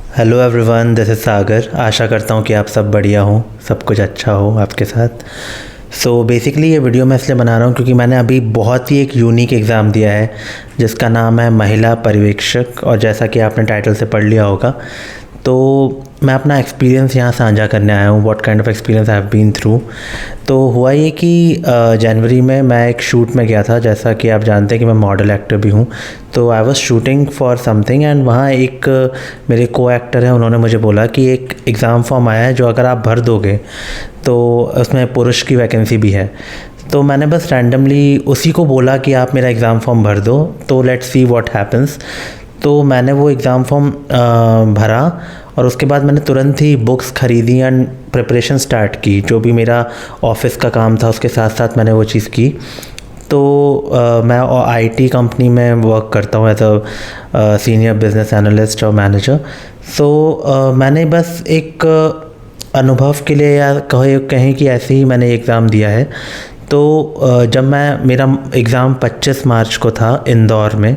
Hello everyone, this is सागर। आशा करता हूँ कि आप सब बढ़िया हो, सब कुछ अच्छा हो आपके साथ। सो बेसिकली ये वीडियो मैं इसलिए बना रहा हूँ क्योंकि मैंने अभी बहुत ही एक यूनिक एग्ज़ाम दिया है जिसका नाम है महिला पर्यवेक्षक। और जैसा कि आपने टाइटल से पढ़ लिया होगा, तो मैं अपना एक्सपीरियंस यहाँ साझा करने आया हूँ। What kind of experience I have been through. तो हुआ ये कि जनवरी में मैं एक शूट में गया था। जैसा कि आप जानते हैं कि मैं मॉडल एक्टर भी हूँ, तो I was shooting for something and वहाँ एक मेरे को एक्टर हैं, उन्होंने मुझे बोला कि एक एग्ज़ाम फॉर्म आया है जो अगर आप भर दोगे तो उसमें पुरुष की वैकेंसी भी है। तो मैंने बस रैंडमली उसी को बोला कि आप मेरा एग्ज़ाम फॉर्म भर दो, तो लेट्स सी व्हाट हैपन्स। तो मैंने वो एग्ज़ाम फॉर्म भरा और उसके बाद मैंने तुरंत ही बुक्स ख़रीदी एंड प्रिपरेशन स्टार्ट की। जो भी मेरा ऑफिस का काम था उसके साथ साथ मैंने वो चीज़ की। तो मैं आईटी कंपनी में वर्क करता हूँ as a senior business analyst और मैनेजर। सो मैंने बस एक अनुभव के लिए या कहें कि ऐसे ही मैंने एग्ज़ाम दिया है। तो जब मेरा एग्ज़ाम 25 मार्च को था इंदौर में।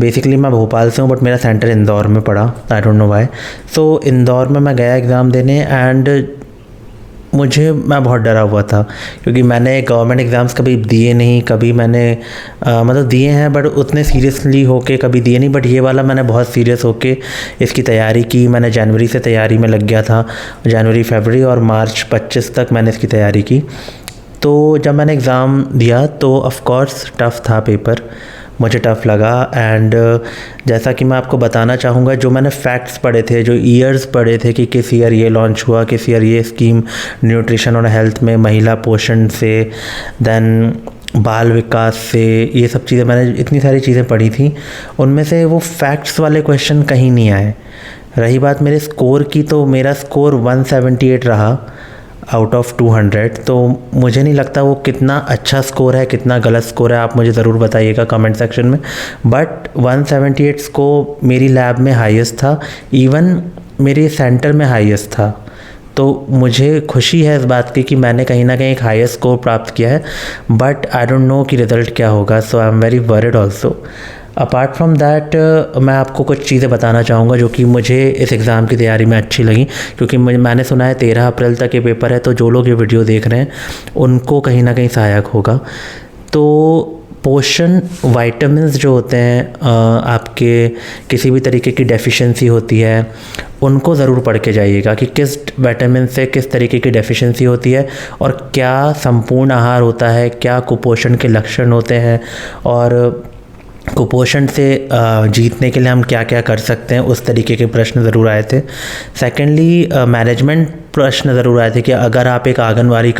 बेसिकली मैं भोपाल से हूँ बट मेरा सेंटर इंदौर में पड़ा, आई डोंट नो व्हाई। सो इंदौर में मैं गया एग्ज़ाम देने एंड मैं बहुत डरा हुआ था क्योंकि मैंने गवर्नमेंट एग्ज़ाम्स कभी दिए नहीं। कभी मैंने मतलब दिए हैं बट उतने सीरियसली होके कभी दिए नहीं। बट ये वाला मैंने बहुत सीरियस होके इसकी तैयारी की। मैंने जनवरी से तैयारी में लग गया था, जनवरी फरवरी और मार्च 25 तक मैंने इसकी तैयारी की। तो जब मैंने एग्ज़ाम दिया तो ऑफ़ कोर्स टफ़ था पेपर, मुझे टफ़ लगा। एंड जैसा कि मैं आपको बताना चाहूँगा, जो मैंने फैक्ट्स पढ़े थे, जो ईयर्स पढ़े थे कि किस ईयर ये लॉन्च हुआ, किस ईयर ये स्कीम न्यूट्रिशन और हेल्थ में महिला पोषण से, देन बाल विकास से, ये सब चीज़ें मैंने इतनी सारी चीज़ें पढ़ी थी, उनमें से वो फैक्ट्स वाले क्वेश्चन कहीं नहीं आए। रही बात मेरे स्कोर की, तो मेरा स्कोर 178 रहा आउट ऑफ 200। तो मुझे नहीं लगता वो कितना अच्छा स्कोर है, कितना गलत स्कोर है, आप मुझे ज़रूर बताइएगा कमेंट सेक्शन में। बट 178 स्कोर मेरी लैब में हाईएस्ट था, इवन मेरे सेंटर में हाईएस्ट था। तो मुझे खुशी है इस बात की कि मैंने कहीं ना कहीं एक हाईएस्ट स्कोर प्राप्त किया है। बट आई डोंट नो कि रिज़ल्ट क्या होगा, so I am very worried also. Apart from that मैं आपको कुछ चीज़ें बताना चाहूँगा जो कि मुझे इस एग्ज़ाम की तैयारी में अच्छी लगी। क्योंकि मैंने सुना है 13 अप्रैल तक ये पेपर है, तो जो लोग ये वीडियो देख रहे हैं उनको कहीं ना कहीं सहायक होगा। तो पोषण वाइटामिन्स जो होते हैं, आपके किसी भी तरीके की डेफिशिएंसी होती है, उनको ज़रूर पढ़ के जाइएगा कि किस विटामिन से किस तरीके की डेफिशिएंसी होती है और क्या संपूर्ण आहार होता है, क्या कुपोषण के लक्षण होते हैं और कुपोषण से जीतने के लिए हम क्या क्या कर सकते हैं, उस तरीके के प्रश्न ज़रूर आए थे। सेकेंडली मैनेजमेंट प्रश्न ज़रूर आए थे कि अगर आप एक आंगनवाड़ी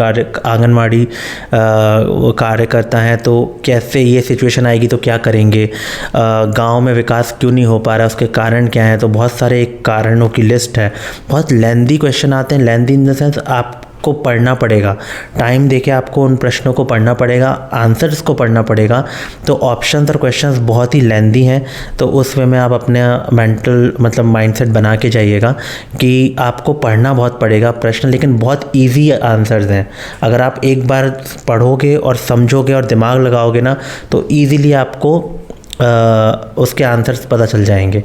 कार्यकर्ता हैं तो कैसे ये सिचुएशन आएगी तो क्या करेंगे, गांव में विकास क्यों नहीं हो पा रहा, उसके कारण क्या हैं। तो बहुत सारे कारणों की लिस्ट है। बहुत लेंदी क्वेश्चन आते हैं, लेंदी इन द सेंस आपको पढ़ना पड़ेगा, टाइम देके आपको उन प्रश्नों को पढ़ना पड़ेगा, आंसर्स को पढ़ना पड़ेगा। तो ऑप्शंस और क्वेश्चंस बहुत ही लेंदी हैं, तो उस वे में आप अपने मेंटल माइंडसेट बना के जाइएगा कि आपको पढ़ना बहुत पड़ेगा प्रश्न, लेकिन बहुत इजी आंसर्स हैं। अगर आप एक बार पढ़ोगे और समझोगे और दिमाग लगाओगे ना, तो ईज़िली आपको उसके आंसर्स पता चल जाएंगे।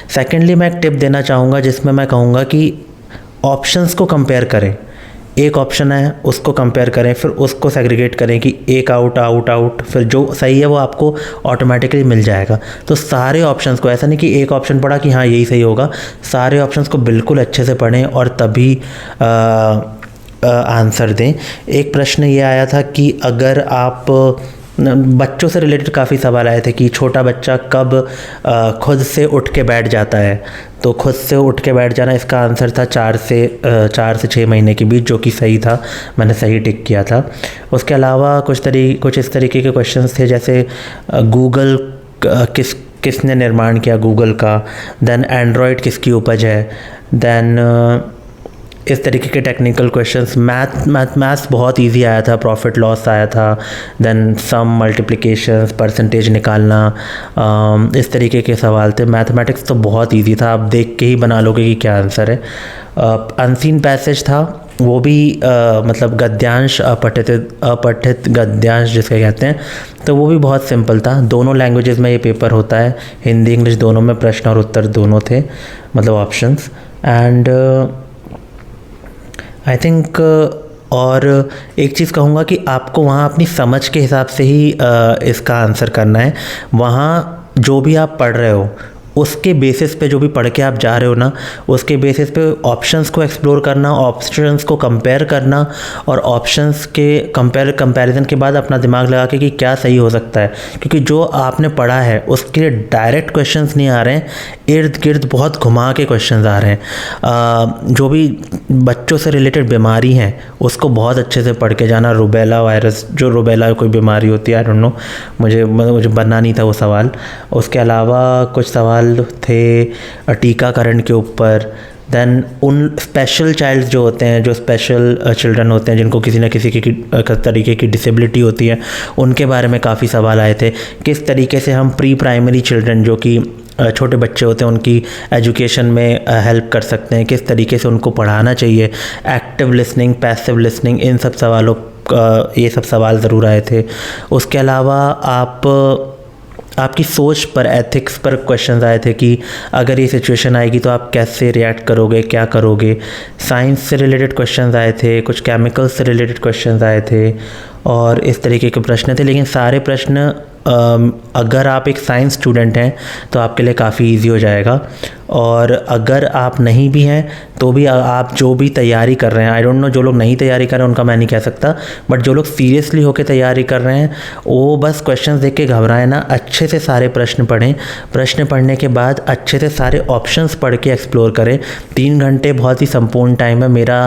सेकेंडली मैं एक टिप देना चाहूँगा जिसमें मैं कहूँगा कि ऑप्शंस को कंपेयर करें। एक ऑप्शन है उसको कंपेयर करें, फिर उसको सेग्रीगेट करें कि एक आउट, फिर जो सही है वो आपको ऑटोमेटिकली मिल जाएगा। तो सारे ऑप्शंस को, ऐसा नहीं कि एक ऑप्शन पढ़ा कि हाँ यही सही होगा, सारे ऑप्शंस को बिल्कुल अच्छे से पढ़ें और तभी आंसर दें। एक प्रश्न ये आया था कि अगर आप बच्चों से रिलेटेड काफ़ी सवाल आए थे कि छोटा बच्चा कब खुद से उठ के बैठ जाता है। तो खुद से उठ के बैठ जाना, इसका आंसर था 4 से 6 महीने के बीच, जो कि सही था, मैंने सही टिक किया था। उसके अलावा कुछ इस तरीके के क्वेश्चंस थे जैसे गूगल किसने निर्माण किया गूगल का, देन एंड्रॉयड किसकी उपज है, देन इस तरीके के टेक्निकल क्वेश्चंस। मैथ्स बहुत इजी आया था, प्रॉफिट लॉस आया था, देन सम, मल्टीप्लिकेशंस, परसेंटेज निकालना, इस तरीके के सवाल थे। मैथमेटिक्स तो बहुत इजी था, आप देख के ही बना लोगे कि क्या आंसर है। अनसीन पैसेज था, वो भी मतलब गद्यांश अपठित गद्यांश जिसके कहते हैं, तो वो भी बहुत सिंपल था। दोनों लैंग्वेजेस में ये पेपर होता है, हिंदी इंग्लिश दोनों में प्रश्न और उत्तर दोनों थे, मतलब ऑप्शंस। एंड आई थिंक और एक चीज़ कहूँगा कि आपको वहाँ अपनी समझ के हिसाब से ही इसका आंसर करना है। वहाँ जो भी आप पढ़ रहे हो उसके बेसिस पे, जो भी पढ़ के आप जा रहे हो ना, उसके बेसिस पे ऑप्शंस को एक्सप्लोर करना, ऑप्शंस को कंपेयर करना, और ऑप्शंस के कंपैरिजन के बाद अपना दिमाग लगा के कि क्या सही हो सकता है। क्योंकि जो आपने पढ़ा है उसके डायरेक्ट क्वेश्चंस नहीं आ रहे हैं, इर्द गिर्द बहुत घुमा के क्वेश्चंस आ रहे हैं। जो भी बच्चों से रिलेटेड बीमारी हैं उसको बहुत अच्छे से पढ़ के जाना। रूबेला वायरस, जो रूबेला कोई बीमारी होती है, आई डोंट नो, मुझे बनना नहीं था वो सवाल। उसके अलावा कुछ सवाल थे टीकाकरण के ऊपर। देन उन स्पेशल चाइल्ड जो होते हैं, जो स्पेशल चिल्ड्रन होते हैं, जिनको किसी न किसी की तरीके की डिसेबिलिटी होती है, उनके बारे में काफ़ी सवाल आए थे। किस तरीके से हम प्री प्राइमरी चिल्ड्रन, जो कि छोटे बच्चे होते हैं, उनकी एजुकेशन में हेल्प कर सकते हैं, किस तरीके से उनको पढ़ाना चाहिए, एक्टिव लिसनिंग, पैसिव लिसनिंग, इन सब सवालों ये सब सवाल ज़रूर आए थे। उसके अलावा आपकी सोच पर, एथिक्स पर क्वेश्चंस आए थे कि अगर ये सिचुएशन आएगी तो आप कैसे रिएक्ट करोगे, क्या करोगे। साइंस से रिलेटेड क्वेश्चंस आए थे, कुछ केमिकल्स से रिलेटेड क्वेश्चंस आए थे, और इस तरीके के प्रश्न थे। लेकिन सारे प्रश्न अगर आप एक साइंस स्टूडेंट हैं तो आपके लिए काफ़ी इजी हो जाएगा, और अगर आप नहीं भी हैं तो भी आप जो भी तैयारी कर रहे हैं, आई डोंट नो, जो लोग नहीं तैयारी कर रहे हैं उनका मैं नहीं कह सकता, बट जो लोग सीरियसली होकर तैयारी कर रहे हैं वो बस क्वेश्चंस देख के घबराएं ना, अच्छे से सारे प्रश्न पढ़ें। प्रश्न पढ़ने के बाद अच्छे से सारे ऑप्शंस पढ़ के एक्सप्लोर करें। 3 घंटे बहुत ही संपूर्ण टाइम है। मेरा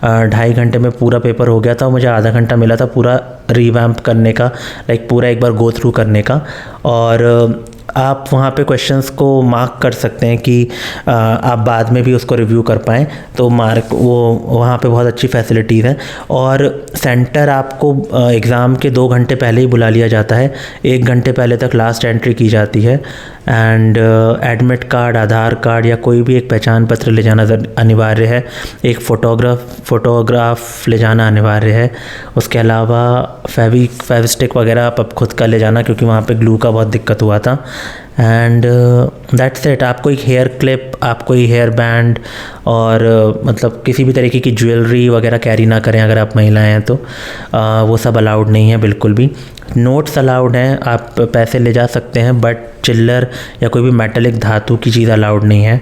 2.5 घंटे में पूरा पेपर हो गया था, मुझे आधा घंटा मिला था पूरा रिवैम्प करने का, लाइक पूरा एक बार गो थ्रू करने का। और आप वहाँ पे क्वेश्चंस को मार्क कर सकते हैं कि आप बाद में भी उसको रिव्यू कर पाएँ, तो मार्क वो वहाँ पे बहुत अच्छी फैसिलिटीज़ हैं। और सेंटर आपको एग्ज़ाम के 2 घंटे पहले ही बुला लिया जाता है, 1 घंटे पहले तक लास्ट एंट्री की जाती है। And admit card, Aadhaar card या कोई भी एक पहचान पत्र ले जाना अनिवार्य है। एक फ़ोटोग्राफ ले जाना अनिवार्य है। उसके अलावा फेविस्टिक वगैरह आप खुद का ले जाना, क्योंकि वहाँ पे ग्लू का बहुत दिक्कत हुआ था। And that's it. आप कोई हेयर क्लिप, आप कोई हेयर बैंड और मतलब किसी भी तरीके की ज्वेलरी वगैरह कैरी ना करें अगर आप महिलाएं हैं तो। वो सब अलाउड नहीं है बिल्कुल भी। नोट्स अलाउड हैं, आप पैसे ले जा सकते हैं, बट चिल्लर या कोई भी मेटेलिक धातु की चीज़ अलाउड नहीं है।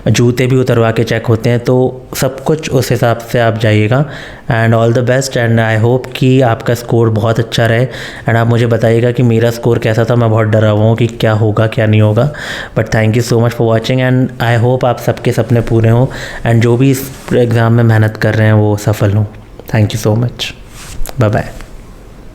जूते भी उतरवा के चेक होते हैं, तो सब कुछ उस हिसाब से आप जाइएगा। And all the best, and I hope कि आपका स्कोर बहुत अच्छा रहे। एंड आप मुझे बताइएगा कि मेरा स्कोर कैसा था। मैं बहुत डरा हुआ हूँ कि क्या होगा क्या नहीं होगा, but thank you so much for watching, and I hope आप सबके सपने पूरे हों, एंड जो भी इस एग्ज़ाम में मेहनत कर रहे हैं वो सफल हों। Thank you so much, bye bye.